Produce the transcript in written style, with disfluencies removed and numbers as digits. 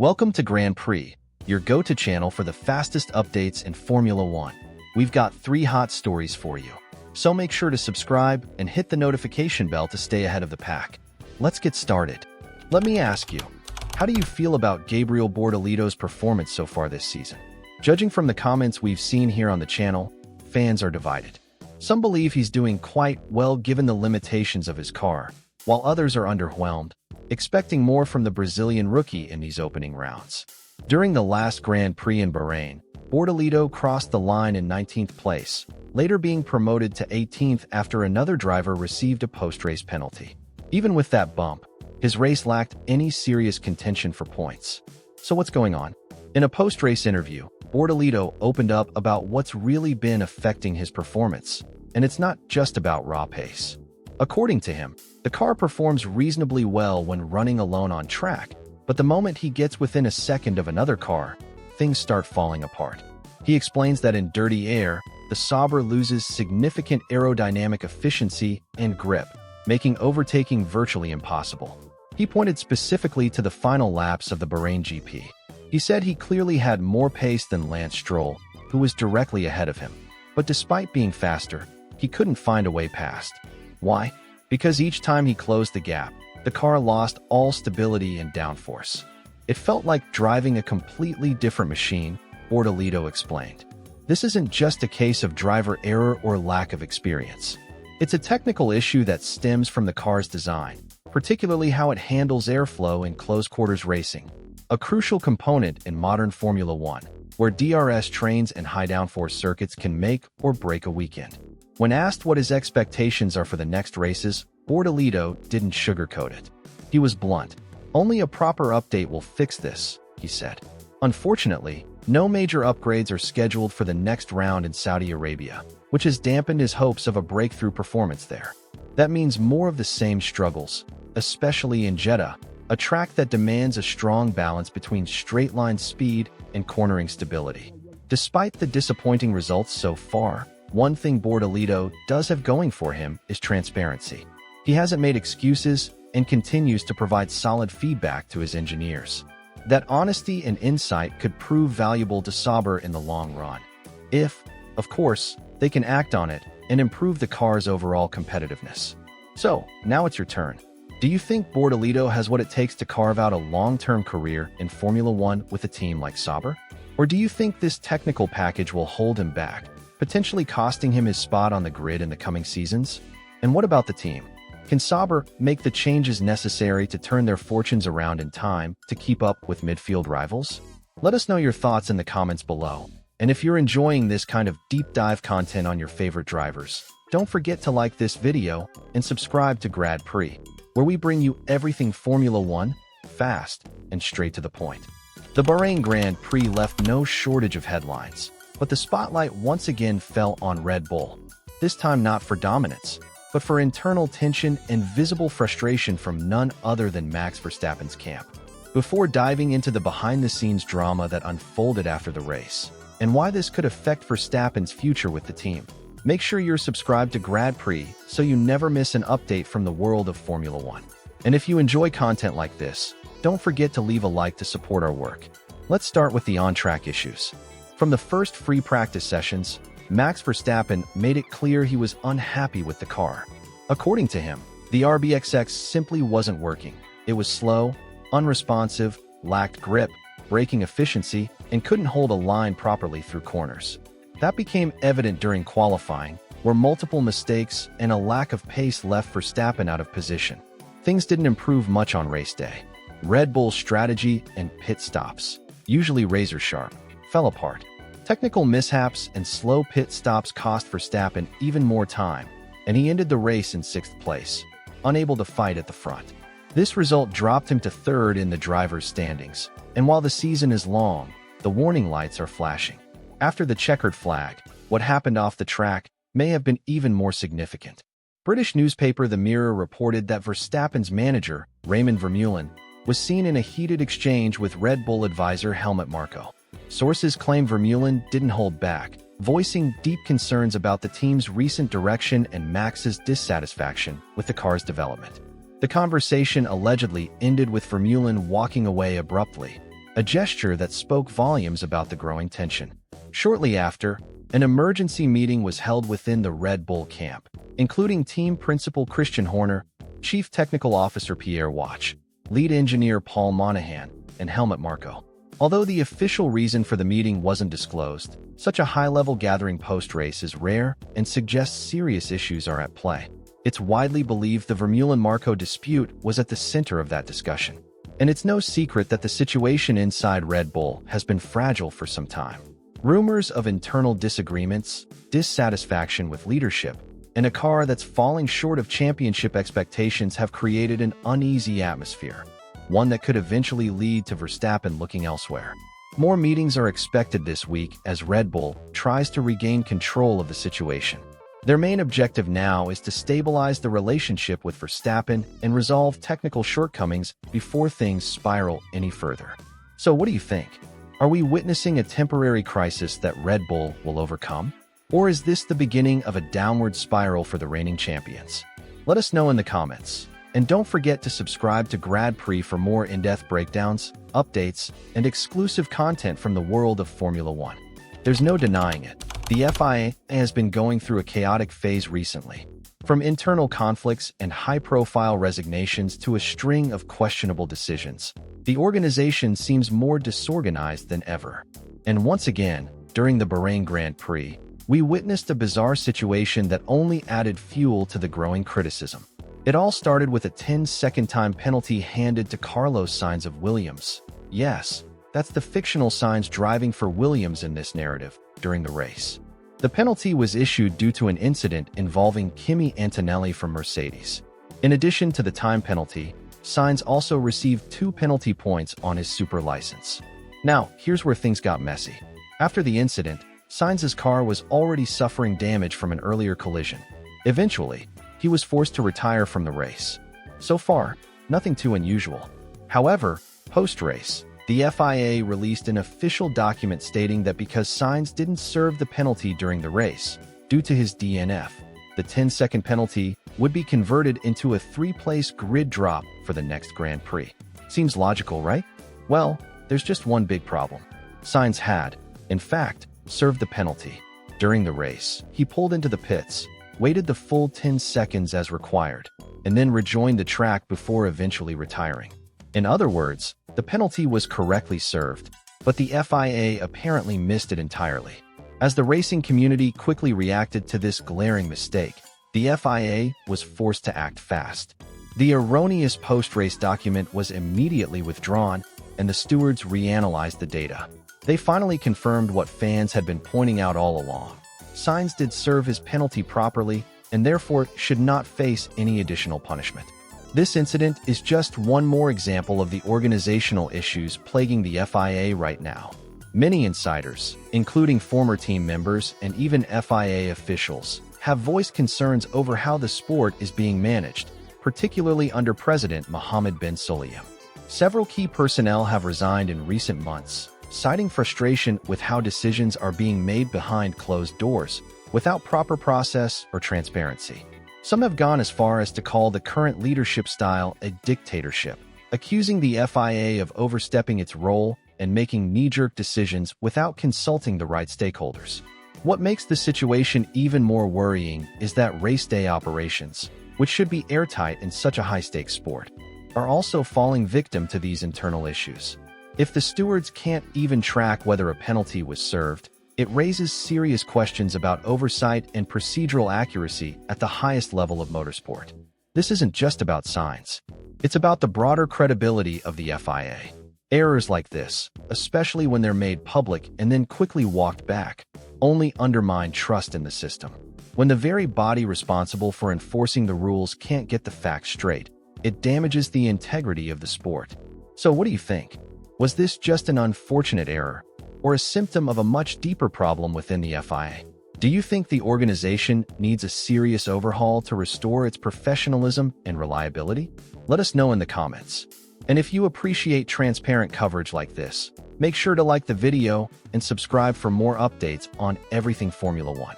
Welcome to Grand Prix, your go-to channel for the fastest updates in Formula One. We've got 3 hot stories for you, so make sure to subscribe and hit the notification bell to stay ahead of the pack. Let's get started. Let me ask you, how do you feel about Gabriel Bortoleto's performance so far this season? Judging from the comments we've seen here on the channel, fans are divided. Some believe he's doing quite well given the limitations of his car, while others are underwhelmed, expecting more from the Brazilian rookie in these opening rounds. During the last Grand Prix in Bahrain, Bortoleto crossed the line in 19th place, later being promoted to 18th after another driver received a post-race penalty. Even with that bump, his race lacked any serious contention for points. So what's going on? In a post-race interview, Bortoleto opened up about what's really been affecting his performance, and it's not just about raw pace. According to him, the car performs reasonably well when running alone on track, but the moment he gets within a second of another car, things start falling apart. He explains that in dirty air, the Sauber loses significant aerodynamic efficiency and grip, making overtaking virtually impossible. He pointed specifically to the final laps of the Bahrain GP. He said he clearly had more pace than Lance Stroll, who was directly ahead of him. But despite being faster, he couldn't find a way past. Why? Because each time he closed the gap, the car lost all stability and downforce. It felt like driving a completely different machine, Bortoleto explained. This isn't just a case of driver error or lack of experience. It's a technical issue that stems from the car's design, particularly how it handles airflow in close-quarters racing, a crucial component in modern Formula One, where DRS trains and high-downforce circuits can make or break a weekend. When asked what his expectations are for the next races, Bortoleto didn't sugarcoat it. He was blunt. "Only a proper update will fix this," he said. Unfortunately, no major upgrades are scheduled for the next round in Saudi Arabia, which has dampened his hopes of a breakthrough performance there. That means more of the same struggles, especially in Jeddah, a track that demands a strong balance between straight-line speed and cornering stability. Despite the disappointing results so far, one thing Bortoleto does have going for him is transparency. He hasn't made excuses and continues to provide solid feedback to his engineers. That honesty and insight could prove valuable to Sauber in the long run, if, of course, they can act on it and improve the car's overall competitiveness. So, now it's your turn. Do you think Bortoleto has what it takes to carve out a long-term career in Formula One with a team like Sauber? Or do you think this technical package will hold him back, potentially costing him his spot on the grid in the coming seasons? And what about the team? Can Sauber make the changes necessary to turn their fortunes around in time to keep up with midfield rivals? Let us know your thoughts in the comments below. And if you're enjoying this kind of deep dive content on your favorite drivers, don't forget to like this video and subscribe to Grand Prix, where we bring you everything Formula One, fast and straight to the point. The Bahrain Grand Prix left no shortage of headlines, but the spotlight once again fell on Red Bull, this time not for dominance, but for internal tension and visible frustration from none other than Max Verstappen's camp. Before diving into the behind-the-scenes drama that unfolded after the race, and why this could affect Verstappen's future with the team, make sure you're subscribed to Grand Prix so you never miss an update from the world of Formula One. And if you enjoy content like this, don't forget to leave a like to support our work. Let's start with the on-track issues. From the first free practice sessions, Max Verstappen made it clear he was unhappy with the car. According to him, the RBXX simply wasn't working. It was slow, unresponsive, lacked grip, braking efficiency, and couldn't hold a line properly through corners. That became evident during qualifying, where multiple mistakes and a lack of pace left Verstappen out of position. Things didn't improve much on race day. Red Bull's strategy and pit stops, usually razor-sharp, fell apart. Technical mishaps and slow pit stops cost Verstappen even more time, and he ended the race in 6th place, unable to fight at the front. This result dropped him to 3rd in the drivers' standings, and while the season is long, the warning lights are flashing. After the checkered flag, what happened off the track may have been even more significant. British newspaper The Mirror reported that Verstappen's manager, Raymond Vermeulen, was seen in a heated exchange with Red Bull advisor Helmut Marko. Sources claim Vermeulen didn't hold back, voicing deep concerns about the team's recent direction and Max's dissatisfaction with the car's development. The conversation allegedly ended with Vermeulen walking away abruptly, a gesture that spoke volumes about the growing tension. Shortly after, an emergency meeting was held within the Red Bull camp, including team principal Christian Horner, chief technical officer Pierre Watch, lead engineer Paul Monahan, and Helmut Marko. Although the official reason for the meeting wasn't disclosed, such a high-level gathering post-race is rare and suggests serious issues are at play. It's widely believed the Vermeulen-Marko dispute was at the center of that discussion. And it's no secret that the situation inside Red Bull has been fragile for some time. Rumors of internal disagreements, dissatisfaction with leadership, and a car that's falling short of championship expectations have created an uneasy atmosphere, one that could eventually lead to Verstappen looking elsewhere. More meetings are expected this week as Red Bull tries to regain control of the situation. Their main objective now is to stabilize the relationship with Verstappen and resolve technical shortcomings before things spiral any further. So what do you think? Are we witnessing a temporary crisis that Red Bull will overcome? Or is this the beginning of a downward spiral for the reigning champions? Let us know in the comments. And don't forget to subscribe to Grand Prix for more in-depth breakdowns, updates, and exclusive content from the world of Formula One. There's no denying it. The FIA has been going through a chaotic phase recently. From internal conflicts and high-profile resignations to a string of questionable decisions, the organization seems more disorganized than ever. And once again, during the Bahrain Grand Prix, we witnessed a bizarre situation that only added fuel to the growing criticism. It all started with a 10-second time penalty handed to Carlos Sainz of Williams. Yes, that's the fictional Sainz driving for Williams in this narrative during the race. The penalty was issued due to an incident involving Kimi Antonelli from Mercedes. In addition to the time penalty, Sainz also received 2 penalty points on his super license. Now, here's where things got messy. After the incident, Sainz's car was already suffering damage from an earlier collision. Eventually, he was forced to retire from the race. So far, nothing too unusual. However, post-race, the FIA released an official document stating that because Sainz didn't serve the penalty during the race, due to his DNF, the 10-second penalty would be converted into a 3-place grid drop for the next Grand Prix. Seems logical, right? Well, there's just one big problem. Sainz had, in fact, served the penalty. During the race, he pulled into the pits, waited the full 10 seconds as required, and then rejoined the track before eventually retiring. In other words, the penalty was correctly served, but the FIA apparently missed it entirely. As the racing community quickly reacted to this glaring mistake, the FIA was forced to act fast. The erroneous post-race document was immediately withdrawn, and the stewards reanalyzed the data. They finally confirmed what fans had been pointing out all along. Sainz did serve his penalty properly and therefore should not face any additional punishment. This incident is just one more example of the organizational issues plaguing the FIA right now. Many insiders, including former team members and even FIA officials, have voiced concerns over how the sport is being managed, particularly under President Mohammed bin Sulayem. Several key personnel have resigned in recent months, citing frustration with how decisions are being made behind closed doors, without proper process or transparency. Some have gone as far as to call the current leadership style a dictatorship, accusing the FIA of overstepping its role and making knee-jerk decisions without consulting the right stakeholders. What makes the situation even more worrying is that race day operations, which should be airtight in such a high-stakes sport, are also falling victim to these internal issues. If the stewards can't even track whether a penalty was served, it raises serious questions about oversight and procedural accuracy at the highest level of motorsport. This isn't just about Sainz. It's about the broader credibility of the FIA. Errors like this, especially when they're made public and then quickly walked back, only undermine trust in the system. When the very body responsible for enforcing the rules can't get the facts straight, it damages the integrity of the sport. So what do you think? Was this just an unfortunate error, or a symptom of a much deeper problem within the FIA? Do you think the organization needs a serious overhaul to restore its professionalism and reliability? Let us know in the comments. And if you appreciate transparent coverage like this, make sure to like the video and subscribe for more updates on everything Formula One.